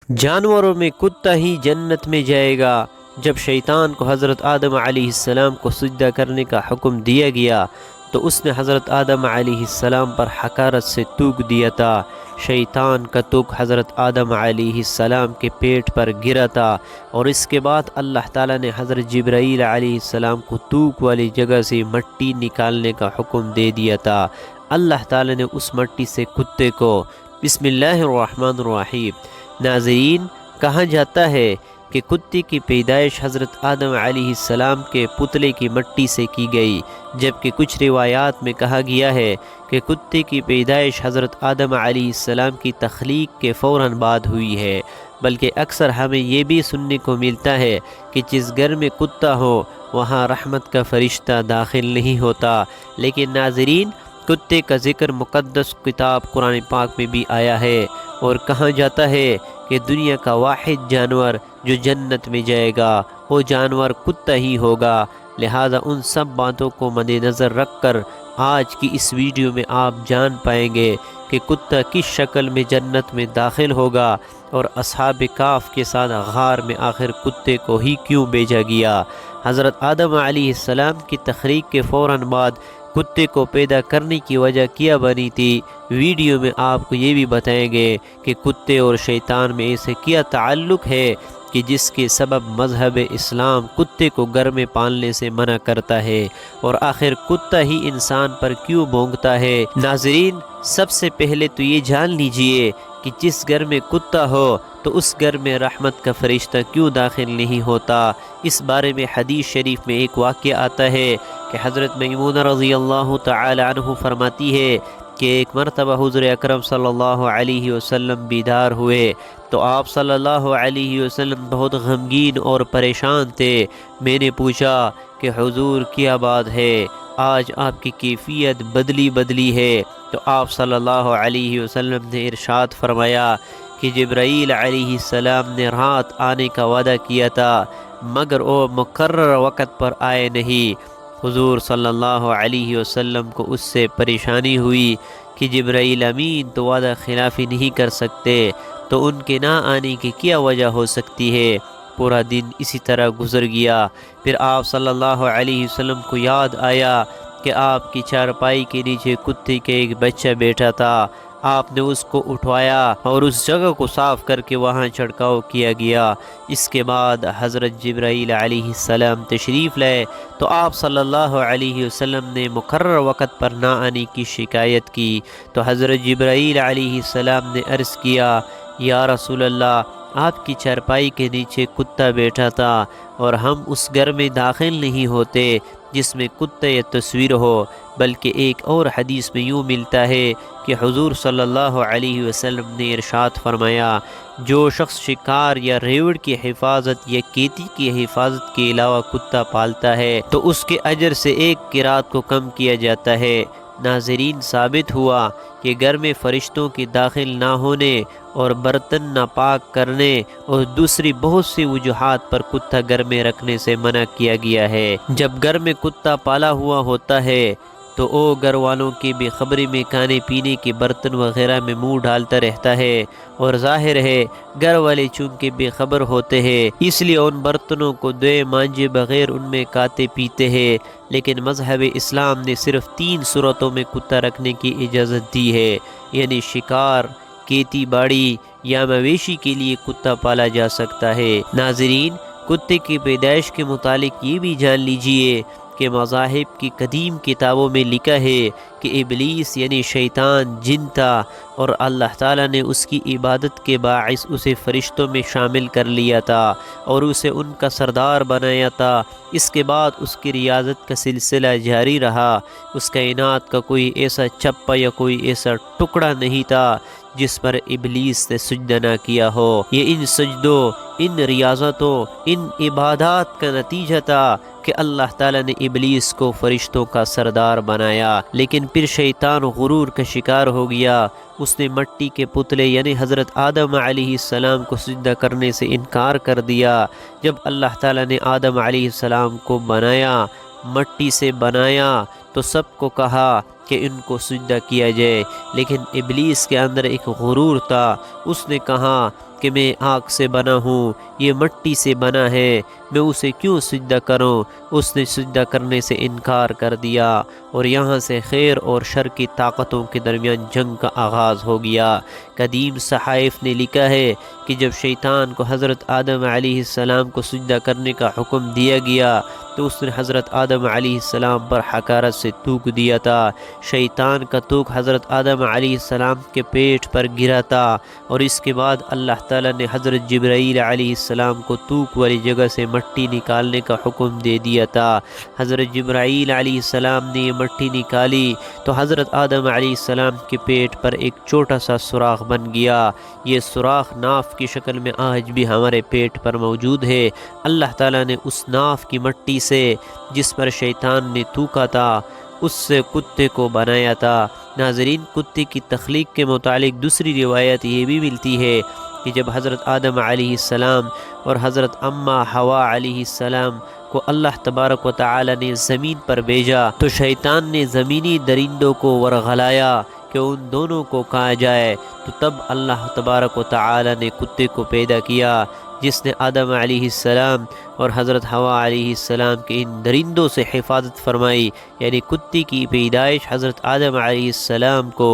جانوروں میں کتا ہی جنت میں جائے گا۔ جب شیطان کو حضرت آدم علیہ السلام کو سجدہ کرنے کا حکم دیا گیا تو اس نے حضرت آدم علیہ السلام پر حقارت سے تھوک دیا تھا۔ شیطان کا تھوک حضرت آدم علیہ السلام کے پیٹ پر گرا تھا، اور اس کے بعد اللہ تعالیٰ نے حضرت جبرائیل علیہ السلام کو تھوک والی جگہ سے مٹی نکالنے کا حکم دے دیا تھا۔ اللہ تعالیٰ نے اس مٹی سے کتے کو بسم اللہ الرحمن الرحیم۔ ناظرین، کہا جاتا ہے کہ کتے کی پیدائش حضرت آدم علیہ السلام کے پتلے کی مٹی سے کی گئی، جبکہ کچھ روایات میں کہا گیا ہے کہ کتے کی پیدائش حضرت آدم علیہ السلام کی تخلیق کے فوراً بعد ہوئی ہے۔ بلکہ اکثر ہمیں یہ بھی سننے کو ملتا ہے کہ جس گھر میں کتا ہو وہاں رحمت کا فرشتہ داخل نہیں ہوتا۔ لیکن ناظرین، کتے کا ذکر مقدس کتاب قرآن پاک میں بھی آیا ہے، اور کہا جاتا ہے کہ دنیا کا واحد جانور جو جنت میں جائے گا وہ جانور کتا ہی ہوگا۔ لہذا ان سب باتوں کو مد نظر رکھ کر آج کی اس ویڈیو میں آپ جان پائیں گے کہ کتا کس شکل میں جنت میں داخل ہوگا، اور اصحاب کہف کے ساتھ غار میں آخر کتے کو ہی کیوں بھیجا گیا۔ حضرت آدم علیہ السلام کی تخلیق کے فوراً بعد کتے کو پیدا کرنے کی وجہ کیا بنی تھی، ویڈیو میں آپ کو یہ بھی بتائیں گے کہ کتے اور شیطان میں ایسے کیا تعلق ہے کہ جس کے سبب مذہب اسلام کتے کو گھر میں پالنے سے منع کرتا ہے، اور آخر کتا ہی انسان پر کیوں بھونکتا ہے۔ ناظرین، سب سے پہلے تو یہ جان لیجئے کہ جس گھر میں کتا ہو تو اس گھر میں رحمت کا فرشتہ کیوں داخل نہیں ہوتا۔ اس بارے میں حدیث شریف میں ایک واقعہ آتا ہے کہ حضرت میمونہ رضی اللہ تعالی عنہ فرماتی ہے کہ ایک مرتبہ حضور اکرم صلی اللہ علیہ وسلم بیدار ہوئے تو آپ صلی اللہ علیہ وسلم بہت غمگین اور پریشان تھے۔ میں نے پوچھا کہ حضور کیا بات ہے، آج آپ کی کیفیت بدلی ہے؟ تو آپ صلی اللہ علیہ وسلم نے ارشاد فرمایا کہ جبرائیل علیہ السلام نے رات آنے کا وعدہ کیا تھا مگر وہ مقرر وقت پر آئے نہیں۔ حضور صلی اللہ علیہ وسلم کو اس سے پریشانی ہوئی کہ جبرائیل امین تو وعدہ خلافی نہیں کر سکتے، تو ان کے نہ آنے کی کیا وجہ ہو سکتی ہے؟ پورا دن اسی طرح گزر گیا۔ پھر آپ صلی اللہ علیہ وسلم کو یاد آیا کہ آپ کی چارپائی کے نیچے کتے کے ایک بچہ بیٹھا تھا۔ آپ نے اس کو اٹھوایا اور اس جگہ کو صاف کر کے وہاں چھڑکاؤ کیا گیا۔ اس کے بعد حضرت جبرائیل علیہ السلام تشریف لائے تو آپ صلی اللہ علیہ وسلم نے مقرر وقت پر نہ آنے کی شکایت کی، تو حضرت جبرائیل علیہ السلام نے عرض کیا، یا رسول اللہ، آپ کی چارپائی کے نیچے کتا بیٹھا تھا اور ہم اس گھر میں داخل نہیں ہوتے جس میں کتے یا تصویر ہو۔ بلکہ ایک اور حدیث میں یوں ملتا ہے کہ حضور صلی اللہ علیہ وسلم نے ارشاد فرمایا، جو شخص شکار یا ریوڑ کی حفاظت یا کیتی کی حفاظت کے علاوہ کتا پالتا ہے تو اس کے اجر سے ایک قرات کو کم کیا جاتا ہے۔ ناظرین، ثابت ہوا کہ گھر میں فرشتوں کے داخل نہ ہونے اور برتن ناپاک کرنے اور دوسری بہت سی وجوہات پر کتا گھر میں رکھنے سے منع کیا گیا ہے۔ جب گھر میں کتا پالا ہوا ہوتا ہے تو وہ گھر والوں کی بے خبری میں کھانے پینے کے برتن وغیرہ میں منہ ڈالتا رہتا ہے، اور ظاہر ہے گھر والے چونکہ بے خبر ہوتے ہیں اس لیے ان برتنوں کو دھوئے مانجے بغیر ان میں کھاتے پیتے ہیں۔ لیکن مذہب اسلام نے صرف 3 صورتوں میں کتا رکھنے کی اجازت دی ہے، یعنی شکار، کھیتی باڑی یا مویشی کے لیے کتا پالا جا سکتا ہے۔ ناظرین، کتے کی پیدائش کے متعلق یہ بھی جان لیجئے کہ مذاہب کی قدیم کتابوں میں لکھا ہے کہ ابلیس یعنی شیطان جن تھا، اور اللہ تعالیٰ نے اس کی عبادت کے باعث اسے فرشتوں میں شامل کر لیا تھا اور اسے ان کا سردار بنایا تھا۔ اس کے بعد اس کی ریاضت کا سلسلہ جاری رہا۔ اس کائنات کا کوئی ایسا چپا یا کوئی ایسا ٹکڑا نہیں تھا جس پر ابلیس نے سجدہ نہ کیا ہو۔ یہ ان سجدوں، ان ریاضتوں، ان عبادات کا نتیجہ تھا کہ اللہ تعالیٰ نے ابلیس کو فرشتوں کا سردار بنایا۔ لیکن پھر شیطان غرور کا شکار ہو گیا، اس نے مٹی کے پتلے یعنی حضرت آدم علیہ السلام کو سجدہ کرنے سے انکار کر دیا۔ جب اللہ تعالیٰ نے آدم علیہ السلام کو بنایا، مٹی سے بنایا، تو سب کو کہا کہ ان کو سجدہ کیا جائے، لیکن ابلیس کے اندر ایک غرور تھا۔ اس نے کہا کہ میں آگ سے بنا ہوں، یہ مٹی سے بنا ہے، میں اسے کیوں سجدہ کروں؟ اس نے سجدہ کرنے سے انکار کر دیا، اور یہاں سے خیر اور شر کی طاقتوں کے درمیان جنگ کا آغاز ہو گیا۔ قدیم صحائف نے لکھا ہے کہ جب شیطان کو حضرت آدم علیہ السلام کو سجدہ کرنے کا حکم دیا گیا تو اس نے حضرت آدم علیہ السلام پر حقارت سے تھوک دیا تھا۔ شیطان کا تھوک حضرت آدم علیہ السلام کے پیٹ پر گرا تھا، اور اس کے بعد اللہ تعالیٰ نے حضرت جبرائیل علیہ السلام کو تھوک والی جگہ سے مٹی نکالنے کا حکم دے دیا تھا۔ حضرت جبرائیل علیہ السلام نے یہ مٹی نکالی تو حضرت آدم علیہ السلام کے پیٹ پر ایک چھوٹا سا سوراخ بن گیا۔ یہ سوراخ ناف کی شکل میں آج بھی ہمارے پیٹ پر موجود ہے۔ اللہ تعالیٰ نے اس ناف کی مٹی سے جس پر شیطان نے تھوکا تھا اس سے کتے کو بنایا تھا۔ ناظرین، کتے کی تخلیق کے متعلق دوسری روایت یہ بھی ملتی ہے کہ جب حضرت آدم علیہ السلام اور حضرت اماں حوا علیہ السلام کو اللہ تبارک و تعالی نے زمین پر بھیجا تو شیطان نے زمینی درندوں کو ورغلایا کہ ان دونوں کو کھا جائے، تو تب اللہ تبارک و تعالی نے کتے کو پیدا کیا جس نے آدم علیہ السلام اور حضرت حوا علیہ السلام کے ان درندوں سے حفاظت فرمائی۔ یعنی کتے کی پیدائش حضرت آدم علیہ السلام کو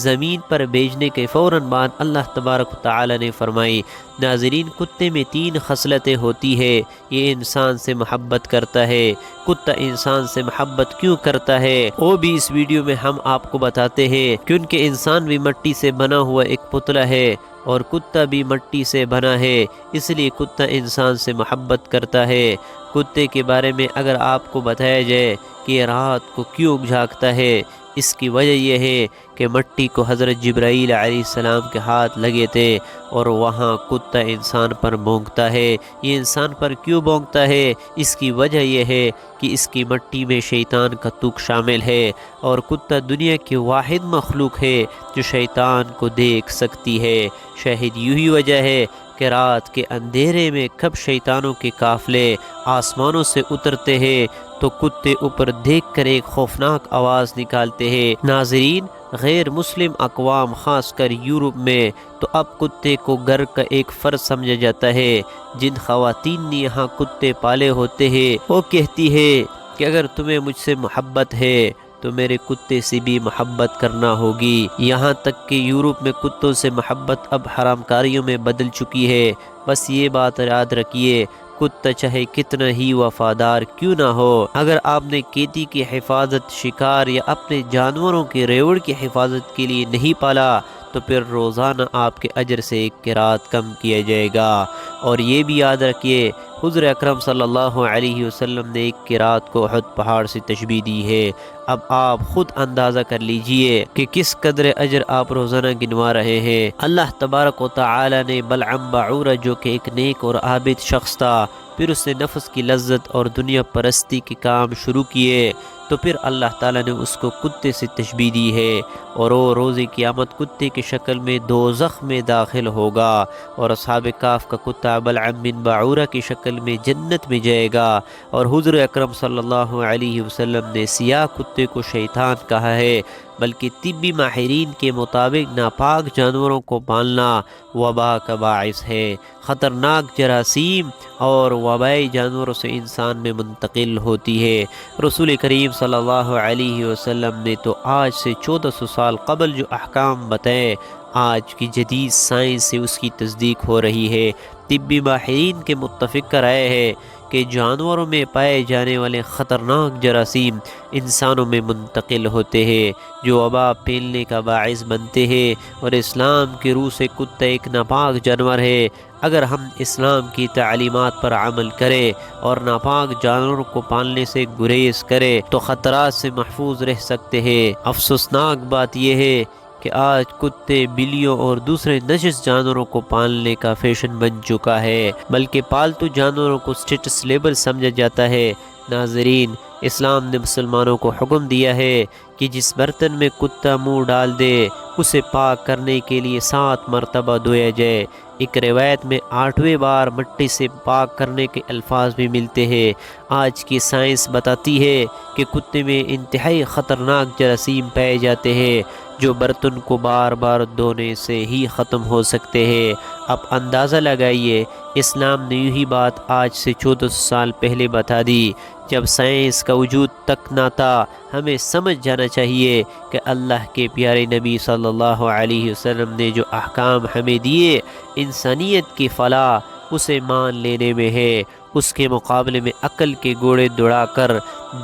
زمین پر بھیجنے کے فوراً بعد اللہ تبارک و تعالی نے فرمائی۔ ناظرین، کتے میں 3 خصلتیں ہوتی ہے۔ یہ انسان سے محبت کرتا ہے۔ کتا انسان سے محبت کیوں کرتا ہے وہ بھی اس ویڈیو میں ہم آپ کو بتاتے ہیں، کیونکہ انسان بھی مٹی سے بنا ہوا ایک پتلا ہے اور کتا بھی مٹی سے بنا ہے، اس لیے کتا انسان سے محبت کرتا ہے۔ کتے کے بارے میں اگر آپ کو بتایا جائے کہ یہ رات کو کیوں جھانکتا ہے، اس کی وجہ یہ ہے کہ مٹی کو حضرت جبرائیل علیہ السلام کے ہاتھ لگے تھے اور وہاں کتا انسان پر بھونکتا ہے۔ یہ انسان پر کیوں بھونکتا ہے؟ اس کی وجہ یہ ہے کہ اس کی مٹی میں شیطان کا تھوک شامل ہے، اور کتا دنیا کی واحد مخلوق ہے جو شیطان کو دیکھ سکتی ہے۔ شاید یہی وجہ ہے کہ رات کے اندھیرے میں کب شیطانوں کے قافلے آسمانوں سے اترتے ہیں تو کتے اوپر دیکھ کر ایک خوفناک آواز نکالتے ہیں۔ ناظرین، غیر مسلم اقوام خاص کر یورپ میں تو اب کتے کو گھر کا ایک فرد سمجھا جاتا ہے۔ جن خواتین نے یہاں کتے پالے ہوتے ہیں وہ کہتی ہے کہ اگر تمہیں مجھ سے محبت ہے تو میرے کتے سے بھی محبت کرنا ہوگی۔ یہاں تک کہ یورپ میں کتوں سے محبت اب حرام کاریوں میں بدل چکی ہے۔ بس یہ بات یاد رکھیے، کتا چاہے کتنا ہی وفادار کیوں نہ ہو، اگر آپ نے کھیتی کی حفاظت، شکار یا اپنے جانوروں کے ریوڑ کی حفاظت کے لیے نہیں پالا تو پھر روزانہ آپ کے اجر سے 1 قرات کم کیا جائے گا۔ اور یہ بھی یاد رکھیے، حضور اکرم صلی اللہ علیہ وسلم نے 1 قرات کو احد پہاڑ سے تشبیہ دی ہے۔ اب آپ خود اندازہ کر لیجئے کہ کس قدر اجر آپ روزانہ گنوا رہے ہیں۔ اللہ تبارک و تعالی نے بلعم باعورہ جو کہ ایک نیک اور عابد شخص تھا، پھر اس نے نفس کی لذت اور دنیا پرستی کے کام شروع کیے تو پھر اللہ تعالیٰ نے اس کو کتے سے تشبیہ دی ہے، اور وہ روز قیامت کتے کی شکل میں دوزخ میں داخل ہوگا، اور اصحاب کہف کا کتا بلعم بن باعورہ کی شکل میں جنت میں جائے گا۔ اور حضور اکرم صلی اللہ علیہ وسلم نے سیاہ کتے کو شیطان کہا ہے، بلکہ طبی ماہرین کے مطابق ناپاک جانوروں کو پالنا وبا کا باعث ہے۔ خطرناک جراثیم اور وبائی جانوروں سے انسان میں منتقل ہوتی ہے۔ رسول کریم صلی اللہ علیہ وسلم نے تو آج سے 1400 سال قبل جو احکام بتائے، آج کی جدید سائنس سے اس کی تصدیق ہو رہی ہے۔ طبی ماہرین کے متفق رائے ہے کہ جانوروں میں پائے جانے والے خطرناک جراثیم انسانوں میں منتقل ہوتے ہیں جو وبا پھیلنے کا باعث بنتے ہیں، اور اسلام کی روح سے کتا ایک ناپاک جانور ہے۔ اگر ہم اسلام کی تعلیمات پر عمل کریں اور ناپاک جانوروں کو پالنے سے گریز کریں تو خطرات سے محفوظ رہ سکتے ہیں۔ افسوسناک بات یہ ہے کہ آج کتے، بلیوں اور دوسرے نجس جانوروں کو پالنے کا فیشن بن چکا ہے، بلکہ پالتو جانوروں کو سٹیٹس لیبل سمجھا جاتا ہے۔ ناظرین، اسلام نے مسلمانوں کو حکم دیا ہے کہ جس برتن میں کتا منہ ڈال دے اسے پاک کرنے کے لیے 7 مرتبہ دھویا جائے۔ ایک روایت میں 8ویں بار مٹی سے پاک کرنے کے الفاظ بھی ملتے ہیں۔ آج کی سائنس بتاتی ہے کہ کتے میں انتہائی خطرناک جراثیم پائے جاتے ہیں جو برتن کو بار بار دھونے سے ہی ختم ہو سکتے ہیں۔ اب اندازہ لگائیے، اسلام نے یہی بات آج سے 1400 سال پہلے بتا دی، جب سائنس کا وجود تک نہ تھا۔ ہمیں سمجھ جانا چاہیے کہ اللہ کے پیارے نبی صلی اللہ علیہ وسلم نے جو احکام ہمیں دیے، انسانیت کی فلاح اسے مان لینے میں ہے۔ اس کے مقابلے میں عقل کے گھوڑے دوڑا کر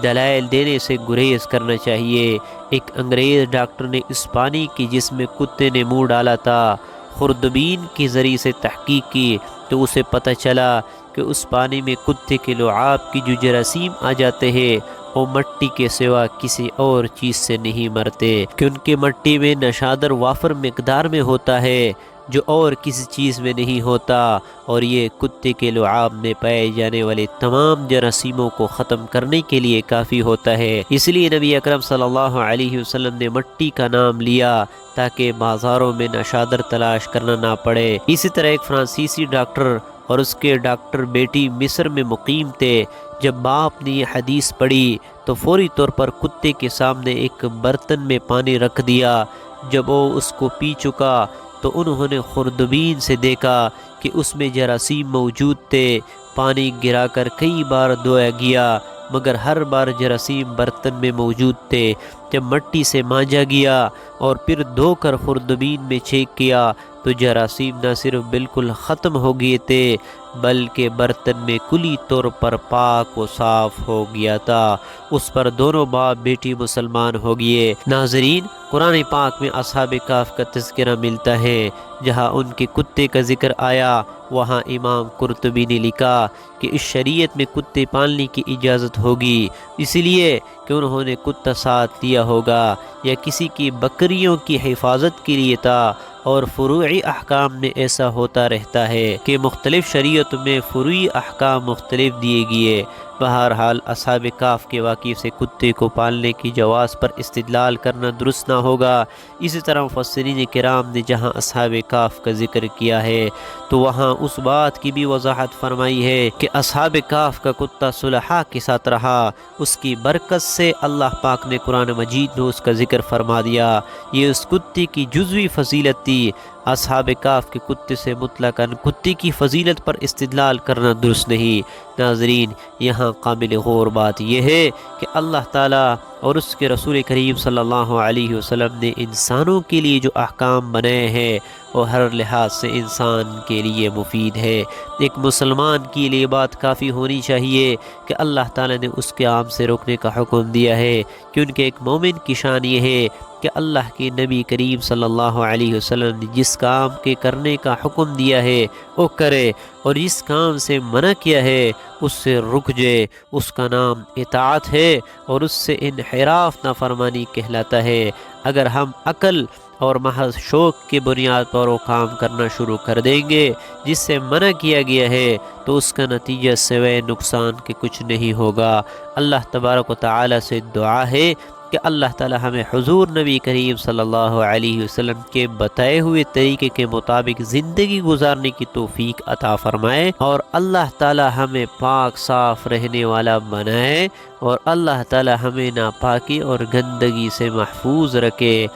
دلائل دینے سے گریز کرنا چاہیے۔ ایک انگریز ڈاکٹر نے اس پانی کی جس میں کتے نے منہ ڈالا تھا خوردبین کے ذریعے سے تحقیق کی، تو اسے پتہ چلا کہ اس پانی میں کتے کے لعاب کی جو جراثیم آ جاتے ہیں وہ مٹی کے سوا کسی اور چیز سے نہیں مرتے، کیونکہ مٹی میں نشادر وافر مقدار میں ہوتا ہے جو اور کسی چیز میں نہیں ہوتا، اور یہ کتے کے لعاب میں پائے جانے والے تمام جراثیموں کو ختم کرنے کے لیے کافی ہوتا ہے۔ اس لیے نبی اکرم صلی اللہ علیہ وسلم نے مٹی کا نام لیا تاکہ بازاروں میں نشادر تلاش کرنا نہ پڑے۔ اسی طرح ایک فرانسیسی ڈاکٹر اور اس کے ڈاکٹر بیٹی مصر میں مقیم تھے۔ جب باپ نے یہ حدیث پڑھی تو فوری طور پر کتے کے سامنے ایک برتن میں پانی رکھ دیا۔ جب وہ اس کو پی چکا تو انہوں نے خوردبین سے دیکھا کہ اس میں جراثیم موجود تھے۔ پانی گرا کر کئی بار دھویا گیا مگر ہر بار جراثیم برتن میں موجود تھے۔ جب مٹی سے مانجا گیا اور پھر دھو کر خوردبین میں چیک کیا تو جراثیم نہ صرف بالکل ختم ہو گئے تھے بلکہ برتن میں کلی طور پر پاک و صاف ہو گیا تھا۔ اس پر دونوں باپ بیٹی مسلمان ہو گئے۔ ناظرین، قرآن پاک میں اصحاب کہف کا تذکرہ ملتا ہے۔ جہاں ان کے کتے کا ذکر آیا وہاں امام قرطبی نے لکھا کہ اس شریعت میں کتے پالنے کی اجازت ہوگی، اس لیے کہ انہوں نے کتا ساتھ لیا ہوگا یا کسی کی بکریوں کی حفاظت کے لیے تھا، اور فروعی احکام میں ایسا ہوتا رہتا ہے کہ مختلف شریعتوں میں فروعی احکام مختلف دیے گئے۔ بہرحال اصحاب کہف کے واقعے سے کتے کو پالنے کی جواز پر استدلال کرنا درست نہ ہوگا۔ اسی طرح مفسرین کرام نے جہاں اصحاب کہف کا ذکر کیا ہے تو وہاں اس بات کی بھی وضاحت فرمائی ہے کہ اصحاب کہف کا کتا صلحاء کے ساتھ رہا، اس کی برکت سے اللہ پاک نے قرآن مجید میں اس کا ذکر فرما دیا۔ یہ اس کتے کی جزوی فضیلت تھی۔ اصحاب کہف کے کتے سے مطلقاً کتے کی فضیلت پر استدلال کرنا درست نہیں۔ ناظرین، یہاں قابل غور بات یہ ہے کہ اللہ تعالیٰ اور اس کے رسول کریم صلی اللہ علیہ وسلم نے انسانوں کے لیے جو احکام بنائے ہیں وہ ہر لحاظ سے انسان کے لیے مفید ہے۔ ایک مسلمان کے لیے بات کافی ہونی چاہیے کہ اللہ تعالیٰ نے اس کے عام سے روکنے کا حکم دیا ہے، کیونکہ ایک مومن کی شان یہ ہے کہ اللہ کے نبی کریم صلی اللہ علیہ وسلم نے جس کام کے کرنے کا حکم دیا ہے وہ کرے، اور جس کام سے منع کیا ہے اس سے رک جائے۔ اس کا نام اطاعت ہے اور اس سے انحراف نافرمانی کہلاتا ہے۔ اگر ہم عقل اور محض شوق کی بنیاد پر وہ کام کرنا شروع کر دیں گے جس سے منع کیا گیا ہے تو اس کا نتیجہ سوائے نقصان کے کچھ نہیں ہوگا۔ اللہ تبارک و تعالی سے دعا ہے کہ اللہ تعالی ہمیں حضور نبی کریم صلی اللہ علیہ وسلم کے بتائے ہوئے طریقے کے مطابق زندگی گزارنے کی توفیق عطا فرمائے، اور اللہ تعالی ہمیں پاک صاف رہنے والا بنائے، اور اللہ تعالی ہمیں ناپاکی اور گندگی سے محفوظ رکھے۔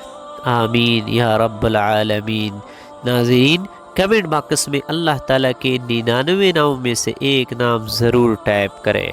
آمین یا رب العالمین۔ ناظرین، کمنٹ باکس میں اللہ تعالیٰ کے 99 ناموں میں سے ایک نام ضرور ٹائپ کریں۔